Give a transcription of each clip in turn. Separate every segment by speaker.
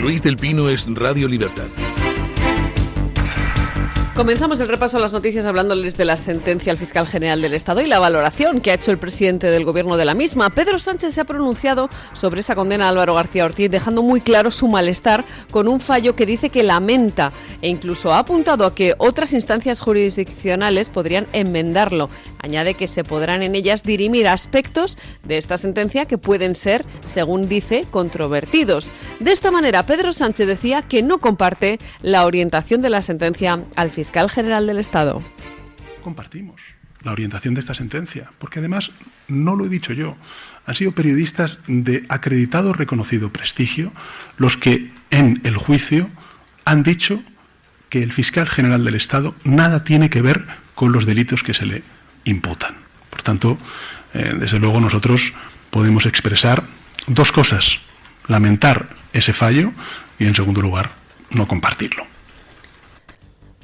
Speaker 1: Luis del Pino es Radio Libertad.
Speaker 2: Comenzamos el repaso a las noticias hablándoles de la sentencia al fiscal general del Estado y la valoración que ha hecho el presidente del Gobierno de la misma. Pedro Sánchez se ha pronunciado sobre esa condena a Álvaro García Ortiz, dejando muy claro su malestar con un fallo que dice que lamenta e incluso ha apuntado a que otras instancias jurisdiccionales podrían enmendarlo. Añade que se podrán en ellas dirimir aspectos de esta sentencia que pueden ser, según dice, controvertidos. De esta manera, Pedro Sánchez decía que no comparte la orientación de la sentencia al fiscal general del Estado.
Speaker 3: Compartimos la orientación de esta sentencia, porque además, no lo he dicho yo, han sido periodistas de acreditado, reconocido prestigio los que en el juicio han dicho que el fiscal general del Estado nada tiene que ver con los delitos que se le imputan. Por tanto, desde luego nosotros podemos expresar dos cosas: lamentar ese fallo y, en segundo lugar, no compartirlo.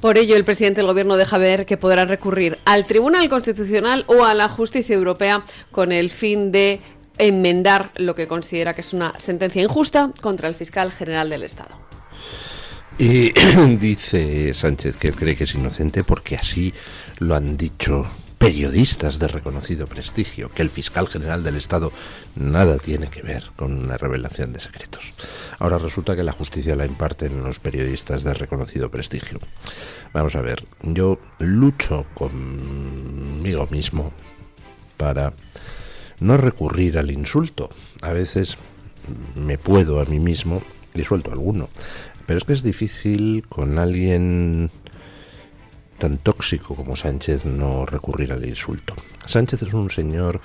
Speaker 2: Por ello, el presidente del Gobierno deja ver que podrá recurrir al Tribunal Constitucional o a la Justicia Europea con el fin de enmendar lo que considera que es una sentencia injusta contra el fiscal general del Estado.
Speaker 4: Y dice Sánchez que cree que es inocente porque así lo han dicho periodistas de reconocido prestigio, que el fiscal general del Estado nada tiene que ver con una revelación de secretos. Ahora resulta que la justicia la imparten los periodistas de reconocido prestigio. Vamos a ver, yo lucho conmigo mismo para no recurrir al insulto. A veces me puedo a mí mismo y suelto alguno, pero es que es difícil con alguien tan tóxico como Sánchez no recurrir al insulto. Sánchez es un señor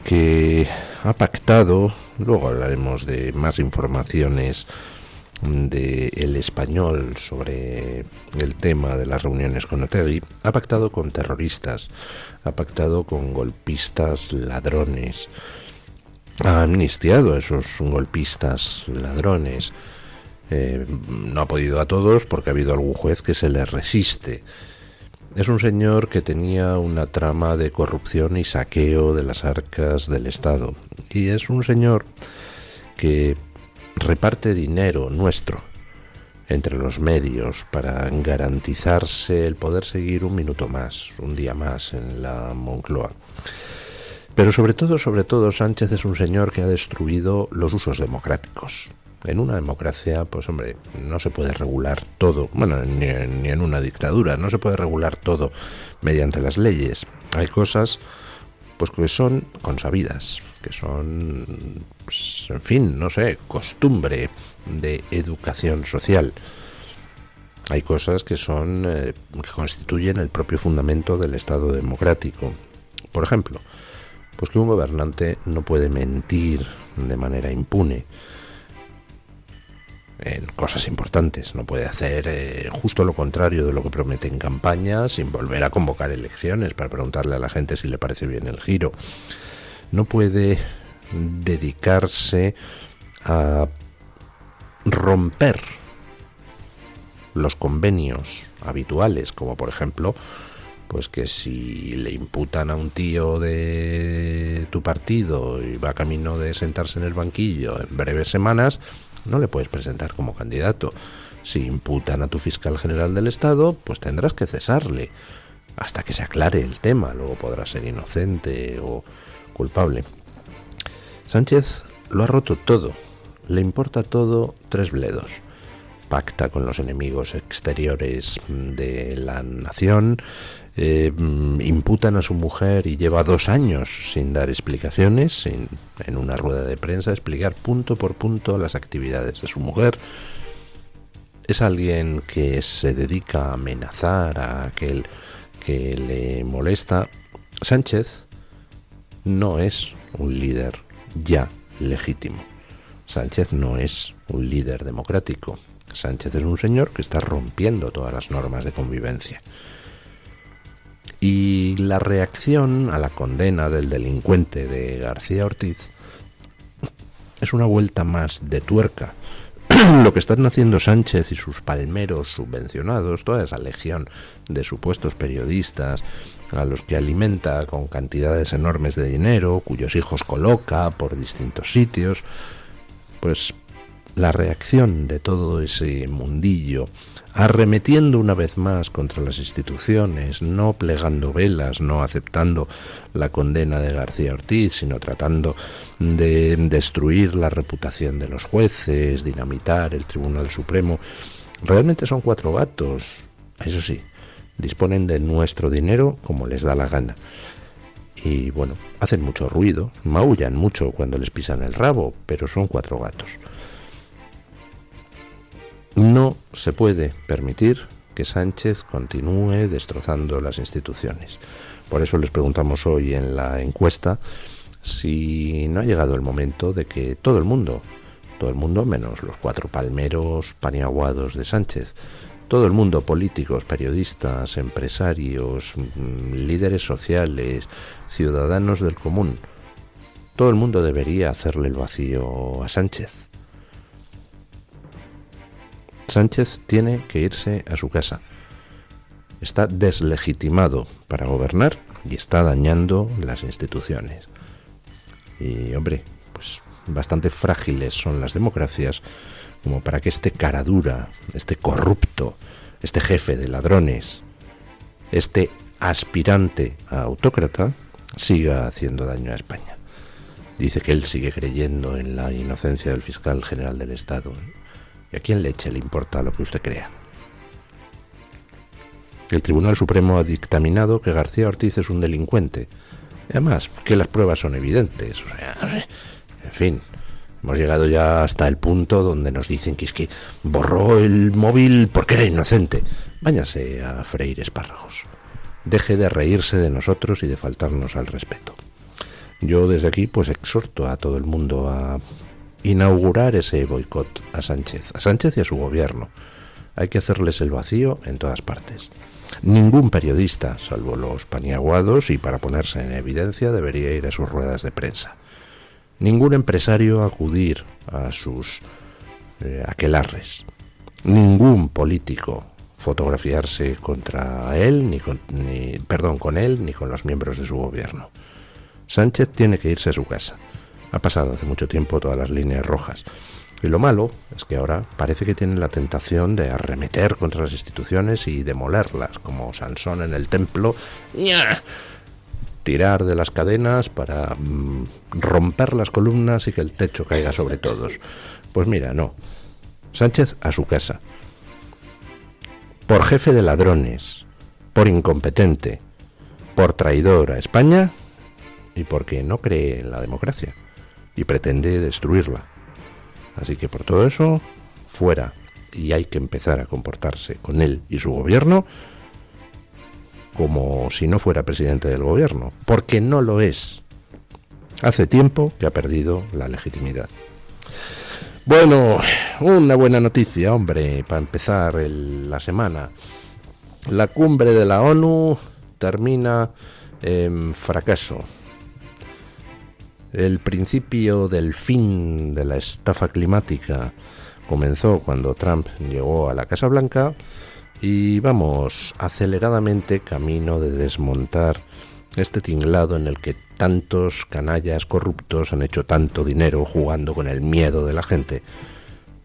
Speaker 4: que ha pactado, luego hablaremos de más informaciones de El Español sobre el tema de las reuniones con Otegi, ha pactado con terroristas, ha pactado con golpistas ladrones, ha amnistiado a esos golpistas ladrones. No ha podido a todos porque ha habido algún juez que se le resiste. Es un señor que tenía una trama de corrupción y saqueo de las arcas del Estado. Y es un señor que reparte dinero nuestro entre los medios para garantizarse el poder seguir un minuto más, un día más en la Moncloa. Pero sobre todo, Sánchez es un señor que ha destruido los usos democráticos. En una democracia, pues hombre, no se puede regular todo, bueno, ni en una dictadura, no se puede regular todo mediante las leyes. Hay cosas, pues que son consabidas, que son, pues, en fin, no sé, costumbre de educación social. Hay cosas que son, que constituyen el propio fundamento del Estado democrático. Por ejemplo, pues que un gobernante no puede mentir de manera impune en cosas importantes, no puede hacer justo lo contrario de lo que promete en campaña sin volver a convocar elecciones para preguntarle a la gente si le parece bien el giro. No puede dedicarse a romper los convenios habituales, como por ejemplo, pues que si le imputan a un tío de tu partido y va camino de sentarse en el banquillo en breves semanas, no le puedes presentar como candidato. Si imputan a tu fiscal general del Estado, pues tendrás que cesarle hasta que se aclare el tema. Luego podrá ser inocente o culpable. Sánchez lo ha roto todo. Le importa todo tres bledos. Pacta con los enemigos exteriores de la nación, imputan a su mujer y lleva 2 años sin dar explicaciones, sin en una rueda de prensa explicar punto por punto las actividades de su mujer. Es alguien que se dedica a amenazar a aquel que le molesta. Sánchez no es un líder ya legítimo. Sánchez no es un líder democrático. Sánchez es un señor que está rompiendo todas las normas de convivencia. Y la reacción a la condena del delincuente de García Ortiz es una vuelta más de tuerca. Lo que están haciendo Sánchez y sus palmeros subvencionados, toda esa legión de supuestos periodistas a los que alimenta con cantidades enormes de dinero, cuyos hijos coloca por distintos sitios, pues la reacción de todo ese mundillo, arremetiendo una vez más contra las instituciones, no plegando velas, no aceptando la condena de García Ortiz, sino tratando de destruir la reputación de los jueces, dinamitar el Tribunal Supremo. Realmente son 4 gatos. Eso sí, disponen de nuestro dinero como les da la gana. Y bueno, hacen mucho ruido, maullan mucho cuando les pisan el rabo, pero son 4 gatos. No se puede permitir que Sánchez continúe destrozando las instituciones. Por eso les preguntamos hoy en la encuesta si no ha llegado el momento de que todo el mundo menos los 4 palmeros paniaguados de Sánchez, todo el mundo, políticos, periodistas, empresarios, líderes sociales, ciudadanos del común, todo el mundo debería hacerle el vacío a Sánchez. Sánchez tiene que irse a su casa. Está deslegitimado para gobernar y está dañando las instituciones. Y hombre, pues bastante frágiles son las democracias como para que este cara dura, este corrupto, este jefe de ladrones, este aspirante a autócrata siga haciendo daño a España. Dice que él sigue creyendo en la inocencia del fiscal general del Estado. ¿Y a quién leche le importa lo que usted crea? El Tribunal Supremo ha dictaminado que García Ortiz es un delincuente. Y además, que las pruebas son evidentes. O sea, en fin, hemos llegado ya hasta el punto donde nos dicen que es que borró el móvil porque era inocente. Váyase a freír espárragos. Deje de reírse de nosotros y de faltarnos al respeto. Yo desde aquí pues exhorto a todo el mundo a inaugurar ese boicot a Sánchez y a su gobierno. Hay que hacerles el vacío en todas partes. Ningún periodista, salvo los paniaguados, y para ponerse en evidencia, debería ir a sus ruedas de prensa. Ningún empresario acudir a sus aquelarres. Ningún político fotografiarse contra él, con él, ni con los miembros de su gobierno. Sánchez tiene que irse a su casa. Ha pasado hace mucho tiempo todas las líneas rojas. Y lo malo es que ahora parece que tienen la tentación de arremeter contra las instituciones y demolerlas, como Sansón en el templo, tirar de las cadenas para romper las columnas y que el techo caiga sobre todos. Pues mira, no. Sánchez a su casa. Por jefe de ladrones, por incompetente, por traidor a España y porque no cree en la democracia y pretende destruirla. Así que por todo eso, fuera. Y hay que empezar a comportarse con él y su gobierno como si no fuera presidente del gobierno, porque no lo es. Hace tiempo que ha perdido la legitimidad. Bueno, una buena noticia, hombre, para empezar la semana. La cumbre de la ONU termina en fracaso. El principio del fin de la estafa climática comenzó cuando Trump llegó a la Casa Blanca y vamos aceleradamente camino de desmontar este tinglado en el que tantos canallas corruptos han hecho tanto dinero jugando con el miedo de la gente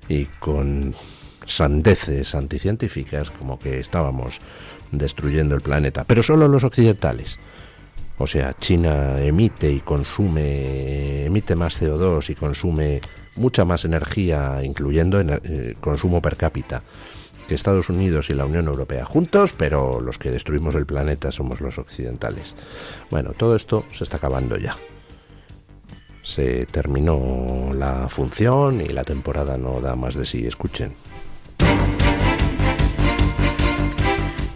Speaker 4: y con sandeces anticientíficas como que estábamos destruyendo el planeta, pero solo los occidentales. O sea, China emite más CO2 y consume mucha más energía, incluyendo consumo per cápita, que Estados Unidos y la Unión Europea juntos, pero los que destruimos el planeta somos los occidentales. Bueno, todo esto se está acabando ya. Se terminó la función y la temporada no da más de sí. Escuchen.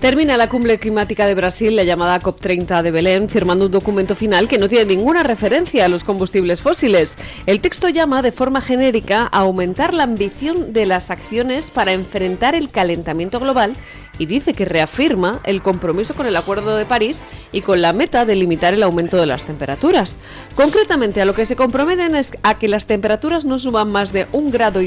Speaker 2: Termina la cumbre climática de Brasil, la llamada COP30 de Belén, firmando un documento final que no tiene ninguna referencia a los combustibles fósiles. El texto llama de forma genérica a aumentar la ambición de las acciones para enfrentar el calentamiento global y dice que reafirma el compromiso con el Acuerdo de París y con la meta de limitar el aumento de las temperaturas. Concretamente, a lo que se comprometen es a que las temperaturas no suban más de 1,5 grados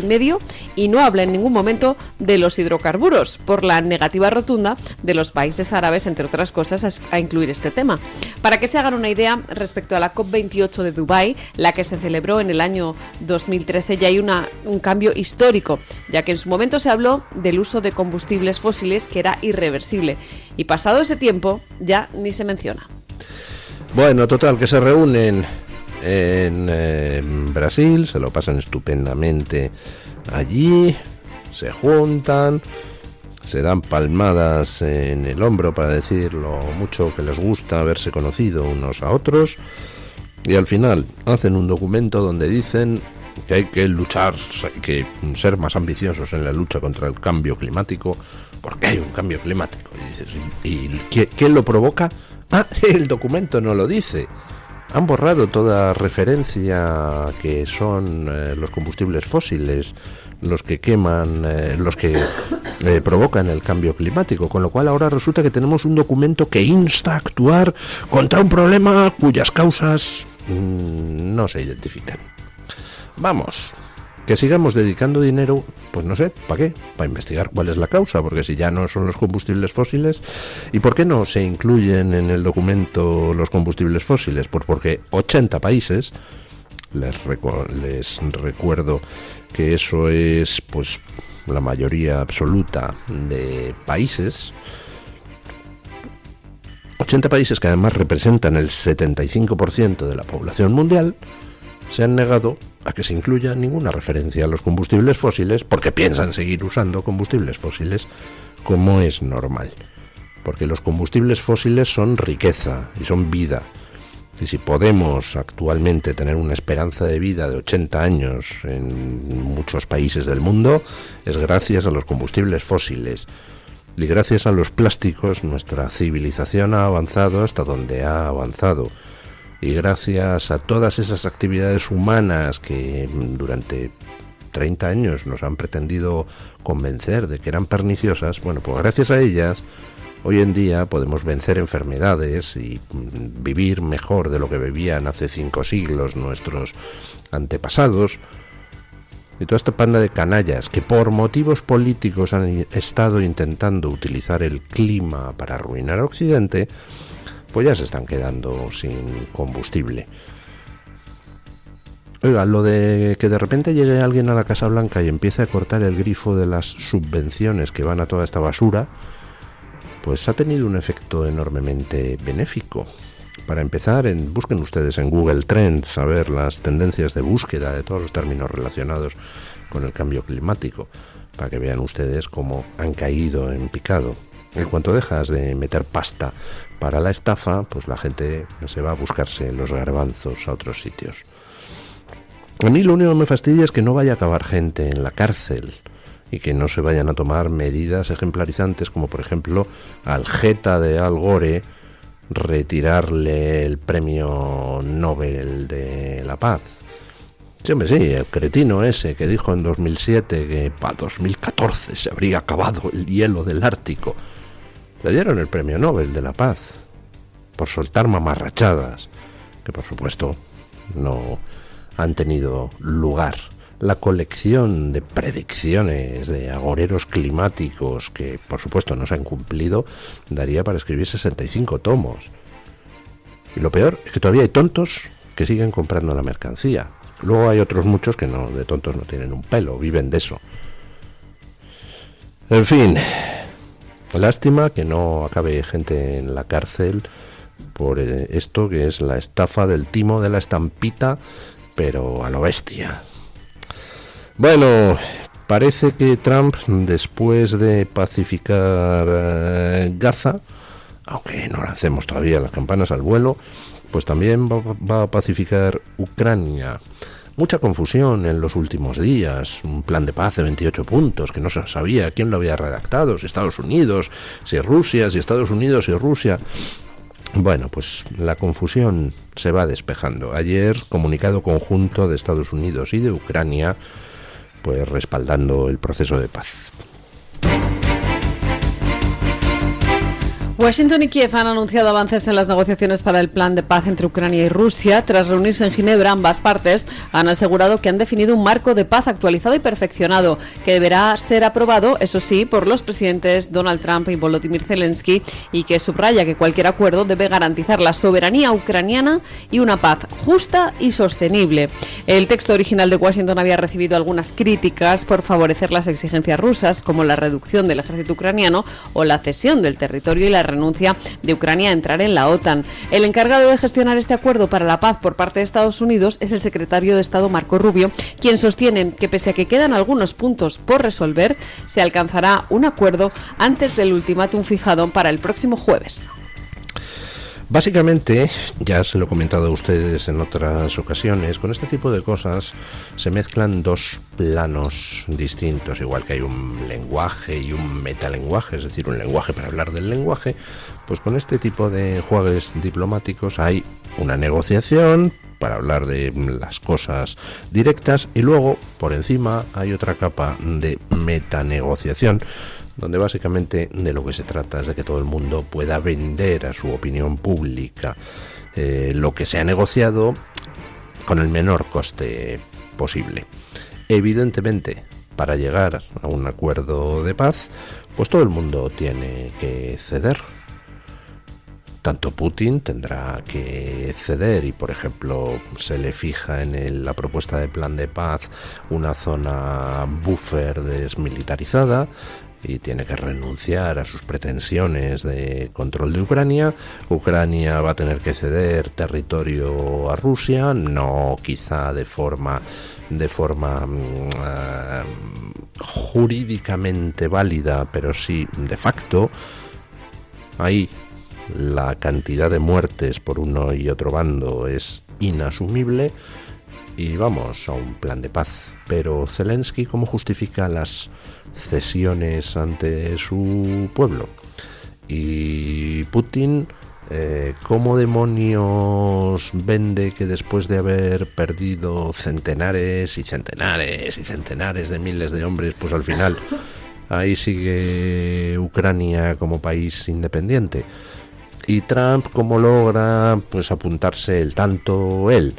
Speaker 2: y no habla en ningún momento de los hidrocarburos, por la negativa rotunda de los países árabes, entre otras cosas, a incluir este tema. Para que se hagan una idea, respecto a la COP28 de Dubái, la que se celebró en el año 2013, ya hay un cambio histórico, ya que en su momento se habló del uso de combustibles fósiles que era irreversible, y pasado ese tiempo ya ni se menciona.
Speaker 4: Bueno, total, que se reúnen en Brasil, se lo pasan estupendamente allí, se juntan, se dan palmadas en el hombro para decir lo mucho que les gusta haberse conocido unos a otros, y al final hacen un documento donde dicen que hay que luchar, hay que ser más ambiciosos en la lucha contra el cambio climático, porque hay un cambio climático. Y dices, ¿y quién lo provoca? Ah, el documento no lo dice. Han borrado toda referencia a que son los combustibles fósiles los que queman, los que provocan el cambio climático, con lo cual ahora resulta que tenemos un documento que insta a actuar contra un problema cuyas causas no se identifican. Vamos, que sigamos dedicando dinero, pues no sé, ¿para qué? Para investigar cuál es la causa, porque si ya no son los combustibles fósiles, ¿y por qué no se incluyen en el documento los combustibles fósiles? Pues porque 80 países, les recuerdo que eso es pues la mayoría absoluta de países, 80 países que además representan el 75% de la población mundial, se han negado a que se incluya ninguna referencia a los combustibles fósiles porque piensan seguir usando combustibles fósiles como es normal. Porque los combustibles fósiles son riqueza y son vida. Y si podemos actualmente tener una esperanza de vida de 80 años en muchos países del mundo, es gracias a los combustibles fósiles. Y gracias a los plásticos nuestra civilización ha avanzado hasta donde ha avanzado. Y gracias a todas esas actividades humanas que durante 30 años nos han pretendido convencer de que eran perniciosas, bueno, pues gracias a ellas, hoy en día podemos vencer enfermedades y vivir mejor de lo que vivían hace 5 siglos nuestros antepasados. Y toda esta panda de canallas que por motivos políticos han estado intentando utilizar el clima para arruinar a Occidente, pues ya se están quedando sin combustible. Oiga, lo de que de repente llegue alguien a la Casa Blanca y empiece a cortar el grifo de las subvenciones que van a toda esta basura, pues ha tenido un efecto enormemente benéfico. Para empezar, busquen ustedes en Google Trends a ver las tendencias de búsqueda de todos los términos relacionados con el cambio climático, para que vean ustedes cómo han caído en picado. En cuanto dejas de meter pasta para la estafa, pues la gente se va a buscarse los garbanzos a otros sitios. A mí lo único que me fastidia es que no vaya a acabar gente en la cárcel y que no se vayan a tomar medidas ejemplarizantes, como por ejemplo al jeta de Al Gore retirarle el premio Nobel de la Paz. Sí, hombre, sí, el cretino ese que dijo en 2007 que para 2014 se habría acabado el hielo del Ártico. Le dieron el premio Nobel de la Paz por soltar mamarrachadas que por supuesto no han tenido lugar. La colección de predicciones de agoreros climáticos que por supuesto no se han cumplido daría para escribir 65 tomos. Y lo peor es que todavía hay tontos que siguen comprando la mercancía. Luego hay otros muchos que no, de tontos no tienen un pelo, viven de eso. En fin, lástima que no acabe gente en la cárcel por esto que es la estafa del timo de la estampita, pero a lo bestia. Bueno, parece que Trump, después de pacificar Gaza, aunque no lancemos todavía las campanas al vuelo, pues también va a pacificar Ucrania. Mucha confusión en los últimos días, un plan de paz de 28 puntos, que no se sabía quién lo había redactado, si Estados Unidos, si Rusia, si Estados Unidos y Rusia. Bueno, pues la confusión se va despejando. Ayer, comunicado conjunto de Estados Unidos y de Ucrania, pues respaldando el proceso de paz.
Speaker 2: Washington y Kiev han anunciado avances en las negociaciones para el plan de paz entre Ucrania y Rusia. Tras reunirse en Ginebra, ambas partes han asegurado que han definido un marco de paz actualizado y perfeccionado, que deberá ser aprobado, eso sí, por los presidentes Donald Trump y Volodymyr Zelensky, y que subraya que cualquier acuerdo debe garantizar la soberanía ucraniana y una paz justa y sostenible. El texto original de Washington había recibido algunas críticas por favorecer las exigencias rusas, como la reducción del ejército ucraniano o la cesión del territorio y la renuncia de Ucrania a entrar en la OTAN. El encargado de gestionar este acuerdo para la paz por parte de Estados Unidos es el secretario de Estado Marco Rubio, quien sostiene que pese a que quedan algunos puntos por resolver, se alcanzará un acuerdo antes del ultimátum fijado para el próximo jueves.
Speaker 4: Básicamente, ya se lo he comentado a ustedes en otras ocasiones, con este tipo de cosas se mezclan dos planos distintos, igual que hay un lenguaje y un metalenguaje, es decir, un lenguaje para hablar del lenguaje, pues con este tipo de juegos diplomáticos hay una negociación para hablar de las cosas directas y luego, por encima, hay otra capa de metanegociación, donde básicamente de lo que se trata es de que todo el mundo pueda vender a su opinión pública lo que se ha negociado con el menor coste posible. Evidentemente, para llegar a un acuerdo de paz, pues todo el mundo tiene que ceder. Tanto Putin tendrá que ceder y, por ejemplo, se le fija en la propuesta de plan de paz una zona buffer desmilitarizada, y tiene que renunciar a sus pretensiones de control de Ucrania. Ucrania va a tener que ceder territorio a Rusia, no quizá de forma jurídicamente válida, pero sí de facto. Ahí la cantidad de muertes por uno y otro bando es inasumible y vamos a un plan de paz. Pero Zelensky, ¿cómo justifica las cesiones ante su pueblo? Y Putin, ¿cómo demonios vende que después de haber perdido centenares y centenares y centenares de miles de hombres, pues al final ahí sigue Ucrania como país independiente? Y Trump, ¿cómo logra pues apuntarse el tanto él?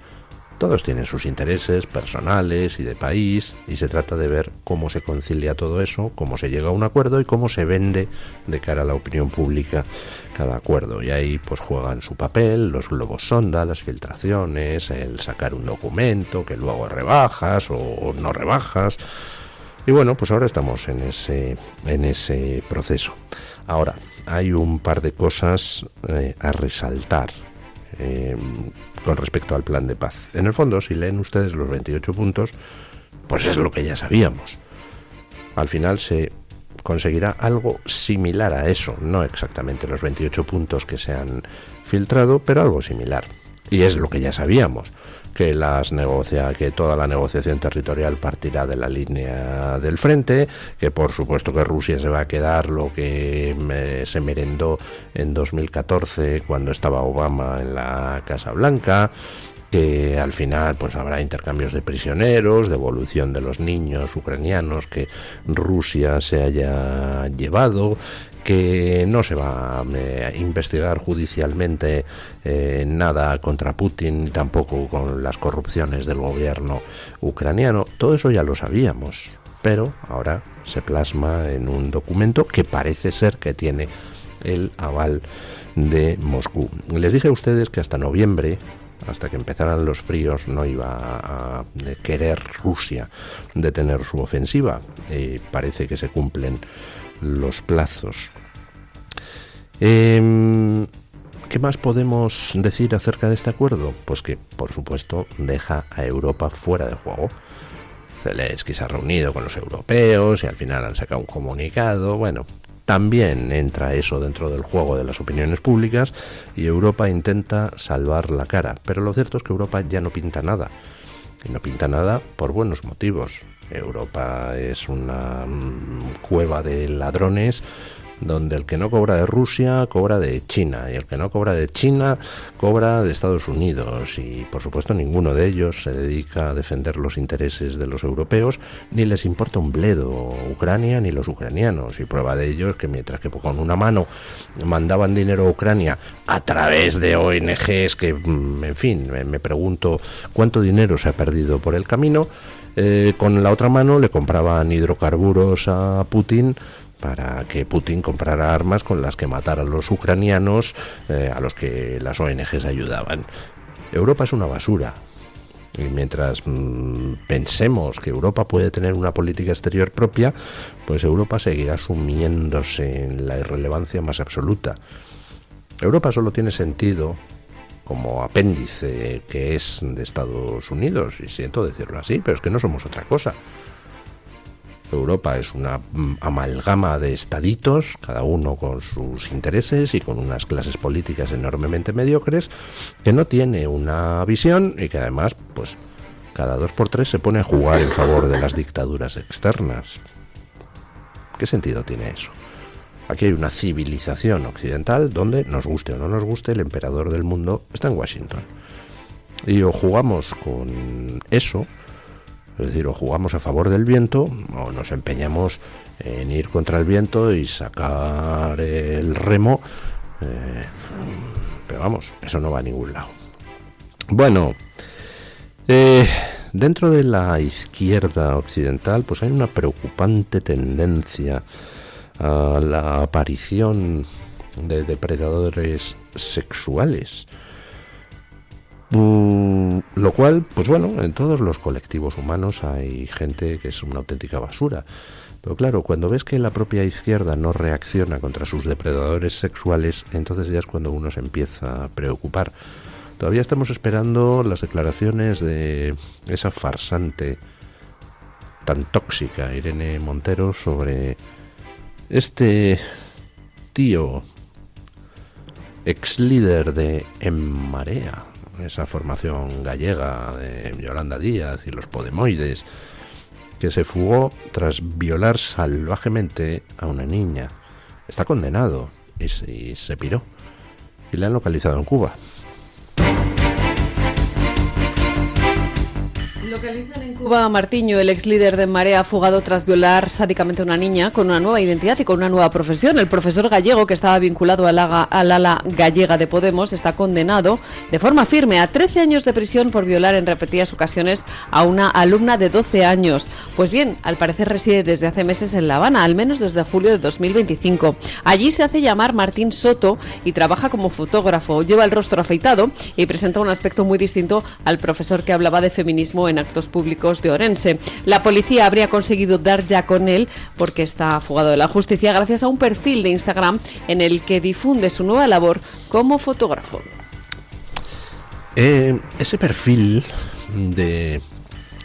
Speaker 4: Todos tienen sus intereses personales y de país, y se trata de ver cómo se concilia todo eso, cómo se llega a un acuerdo y cómo se vende de cara a la opinión pública cada acuerdo. Y ahí pues juegan su papel los globos sonda, las filtraciones, el sacar un documento que luego rebajas o no rebajas. Y bueno, pues ahora estamos en ese proceso. Ahora, hay un par de cosas a resaltar con respecto al plan de paz. En el fondo, si leen ustedes los 28 puntos, pues es lo que ya sabíamos. Al final se conseguirá algo similar a eso, no exactamente los 28 puntos que se han filtrado, pero algo similar. Y es lo que ya sabíamos, que que toda la negociación territorial partirá de la línea del frente, que por supuesto que Rusia se va a quedar lo que se merendó en 2014 cuando estaba Obama en la Casa Blanca, que al final pues habrá intercambios de prisioneros, devolución de los niños ucranianos que Rusia se haya llevado, que no se va a investigar judicialmente nada contra Putin, ni tampoco con las corrupciones del gobierno ucraniano. Todo eso ya lo sabíamos, pero ahora se plasma en un documento que parece ser que tiene el aval de Moscú. Les dije a ustedes que hasta noviembre, hasta que empezaran los fríos, no iba a querer Rusia detener su ofensiva. Parece que se cumplen los plazos. ¿Qué más podemos decir acerca de este acuerdo? Pues que, por supuesto, deja a Europa fuera de juego. Zelensky se ha reunido con los europeos y al final han sacado un comunicado. Bueno, también entra eso dentro del juego de las opiniones públicas y Europa intenta salvar la cara. Pero lo cierto es que Europa ya no pinta nada. Y no pinta nada por buenos motivos. Europa es una cueva de ladrones donde el que no cobra de Rusia cobra de China, y el que no cobra de China cobra de Estados Unidos, y por supuesto ninguno de ellos se dedica a defender los intereses de los europeos, ni les importa un bledo Ucrania ni los ucranianos, y prueba de ello es que mientras que con una mano mandaban dinero a Ucrania a través de ONGs que, en fin, me pregunto cuánto dinero se ha perdido por el camino, con la otra mano le compraban hidrocarburos a Putin para que Putin comprara armas con las que matar a los ucranianos, a los que las ONGs ayudaban. Europa es una basura. Y mientras pensemos que Europa puede tener una política exterior propia, pues Europa seguirá sumiéndose en la irrelevancia más absoluta. Europa solo tiene sentido como apéndice que es de Estados Unidos, y siento decirlo así, pero es que no somos otra cosa. Europa es una amalgama de estaditos, cada uno con sus intereses y con unas clases políticas enormemente mediocres, que no tiene una visión y que además, pues, cada 2 por 3 se pone a jugar en favor de las dictaduras externas. ¿Qué sentido tiene eso? Aquí hay una civilización occidental donde, nos guste o no nos guste, el emperador del mundo está en Washington. Y o jugamos con eso, es decir, o jugamos a favor del viento, o nos empeñamos en ir contra el viento y sacar el remo, pero vamos, eso no va a ningún lado. Bueno, dentro de la izquierda occidental, pues hay una preocupante tendencia a la aparición de depredadores sexuales. Lo cual, pues bueno, en todos los colectivos humanos hay gente que es una auténtica basura. Pero claro, cuando ves que la propia izquierda no reacciona contra sus depredadores sexuales, entonces ya es cuando uno se empieza a preocupar. Todavía estamos esperando las declaraciones de esa farsante tan tóxica, Irene Montero, sobre este tío, ex líder de En Marea, esa formación gallega de Yolanda Díaz y los Podemoides, que se fugó tras violar salvajemente a una niña. Está condenado y se piró. Y le han localizado en Cuba.
Speaker 2: Localizan en Cuba a Martiño, el ex líder de En Marea, fugado tras violar sádicamente a una niña con una nueva identidad y con una nueva profesión. El profesor gallego, que estaba vinculado al ala gallega de Podemos, está condenado de forma firme a 13 años de prisión por violar en repetidas ocasiones a una alumna de 12 años. Pues bien, al parecer reside desde hace meses en La Habana, al menos desde julio de 2025. Allí se hace llamar Martín Soto y trabaja como fotógrafo. Lleva el rostro afeitado y presenta un aspecto muy distinto al profesor que hablaba de feminismo en actos públicos de Orense. La policía habría conseguido dar ya con él porque está fugado de la justicia gracias a un perfil de Instagram en el que difunde su nueva labor como fotógrafo.
Speaker 4: Ese perfil de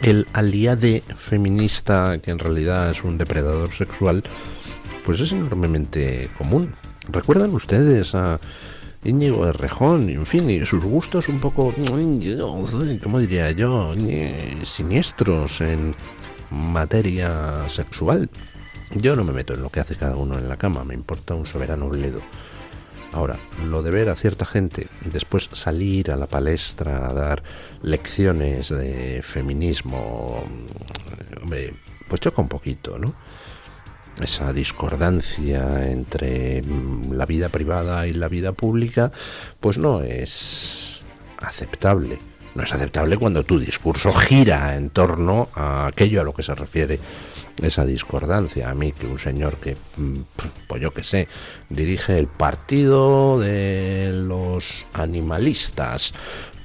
Speaker 4: el aliade feminista, que en realidad es un depredador sexual, pues es enormemente común. ¿Recuerdan ustedes a Íñigo Errejón, en fin, y sus gustos un poco, ¿cómo diría yo?, siniestros en materia sexual? Yo no me meto en lo que hace cada uno en la cama, me importa un soberano bledo. Ahora, lo de ver a cierta gente después salir a la palestra a dar lecciones de feminismo, hombre, pues choca un poquito, ¿no? Esa discordancia entre la vida privada y la vida pública, pues no es aceptable. No es aceptable cuando tu discurso gira en torno a aquello a lo que se refiere esa discordancia. A mí, que un señor que, pues yo que sé, dirige el partido de los animalistas,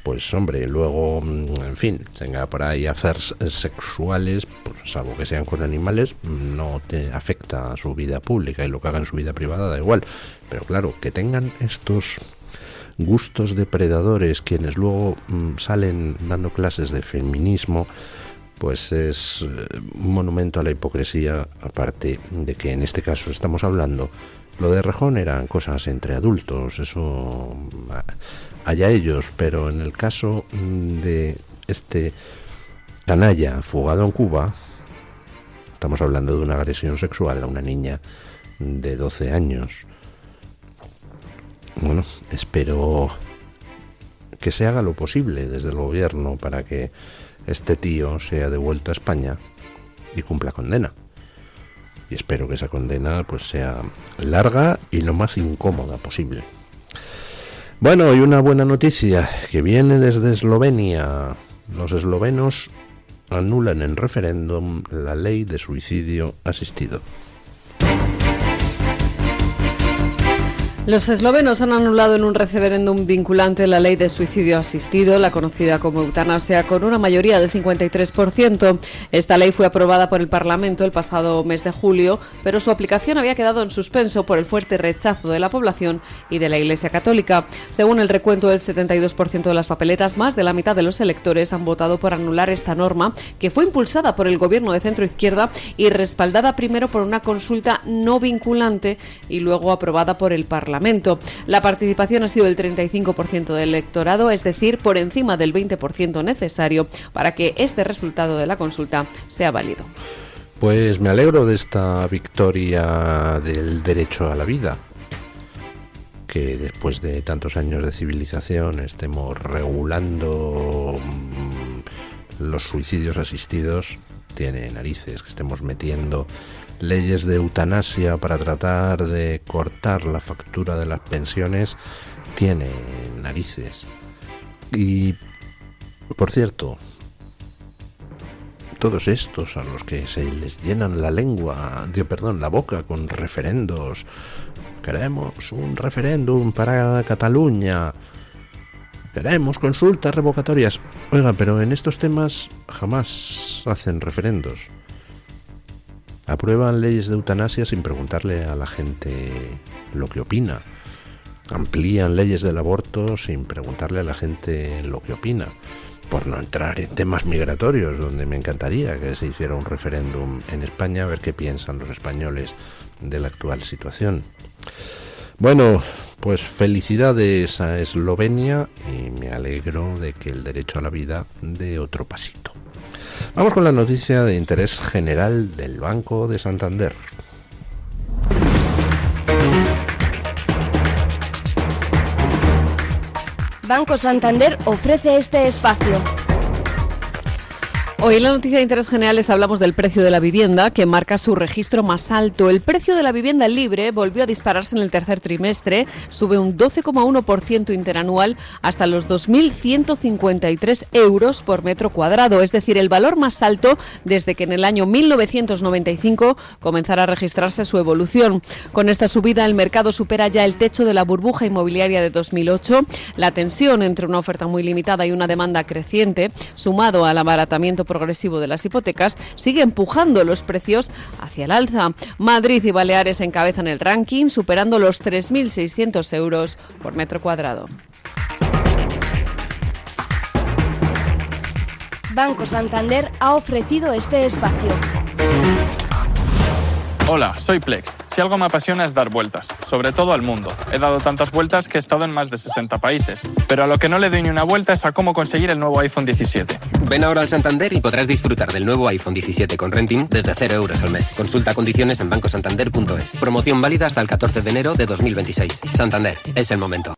Speaker 4: pues hombre, luego, en fin, tenga por ahí affairs sexuales, pues, salvo que sean con animales, no te afecta a su vida pública, y lo que haga en su vida privada da igual. Pero claro, que tengan estos gustos depredadores quienes luego salen dando clases de feminismo, pues es un monumento a la hipocresía, aparte de que en este caso estamos hablando, lo de Rejón eran cosas entre adultos, eso allá ellos, pero en el caso de este canalla fugado en Cuba, estamos hablando de una agresión sexual a una niña de 12 años. Bueno, espero que se haga lo posible desde el gobierno para que este tío sea devuelto a España y cumpla condena. Y espero que esa condena pues sea larga y lo más incómoda posible. Bueno, y una buena noticia que viene desde Eslovenia. Los eslovenos anulan en referéndum la ley de suicidio asistido.
Speaker 2: Los eslovenos han anulado en un referéndum vinculante la ley de suicidio asistido, la conocida como eutanasia, con una mayoría del 53%. Esta ley fue aprobada por el Parlamento el pasado mes de julio, pero su aplicación había quedado en suspenso por el fuerte rechazo de la población y de la Iglesia Católica. Según el recuento del 72% de las papeletas, más de la mitad de los electores han votado por anular esta norma, que fue impulsada por el gobierno de centro-izquierda y respaldada primero por una consulta no vinculante y luego aprobada por el Parlamento. La participación ha sido del 35% del electorado, es decir, por encima del 20% necesario para que este resultado de la consulta sea válido.
Speaker 4: Pues me alegro de esta victoria del derecho a la vida, que después de tantos años de civilización estemos regulando los suicidios asistidos. Tiene narices que estemos metiendo leyes de eutanasia para tratar de cortar la factura de las pensiones. Tiene narices. Y, por cierto, todos estos a los que se les llenan la boca con referendos. Queremos un referéndum para Cataluña. Queremos consultas revocatorias. Oiga, pero en estos temas jamás hacen referendos. Aprueban leyes de eutanasia sin preguntarle a la gente lo que opina. Amplían leyes del aborto sin preguntarle a la gente lo que opina. Por no entrar en temas migratorios, donde me encantaría que se hiciera un referéndum en España a ver qué piensan los españoles de la actual situación. Bueno, pues felicidades a Eslovenia y me alegro de que el derecho a la vida dé otro pasito. Vamos con la noticia de interés general del Banco de Santander.
Speaker 5: Banco Santander ofrece este espacio.
Speaker 2: Hoy en la noticia de interés general les hablamos del precio de la vivienda, que marca su registro más alto. El precio de la vivienda libre volvió a dispararse en el tercer trimestre, sube un 12,1% interanual hasta los 2.153 euros por metro cuadrado, es decir, el valor más alto desde que en el año 1995 comenzara a registrarse su evolución. Con esta subida el mercado supera ya el techo de la burbuja inmobiliaria de 2008. La tensión entre una oferta muy limitada y una demanda creciente, sumado al abaratamiento progresivo de las hipotecas, sigue empujando los precios hacia el alza. Madrid y Baleares encabezan el ranking, superando los 3.600 euros por metro cuadrado.
Speaker 5: Banco Santander ha ofrecido este espacio.
Speaker 6: Hola, soy Plex. Si algo me apasiona es dar vueltas, sobre todo al mundo. He dado tantas vueltas que he estado en más de 60 países. Pero a lo que no le doy ni una vuelta es a cómo conseguir el nuevo iPhone 17.
Speaker 7: Ven ahora al Santander y podrás disfrutar del nuevo iPhone 17 con renting desde 0 euros al mes. Consulta condiciones en bancosantander.es. Promoción válida hasta el 14 de enero de 2026. Santander, es el momento.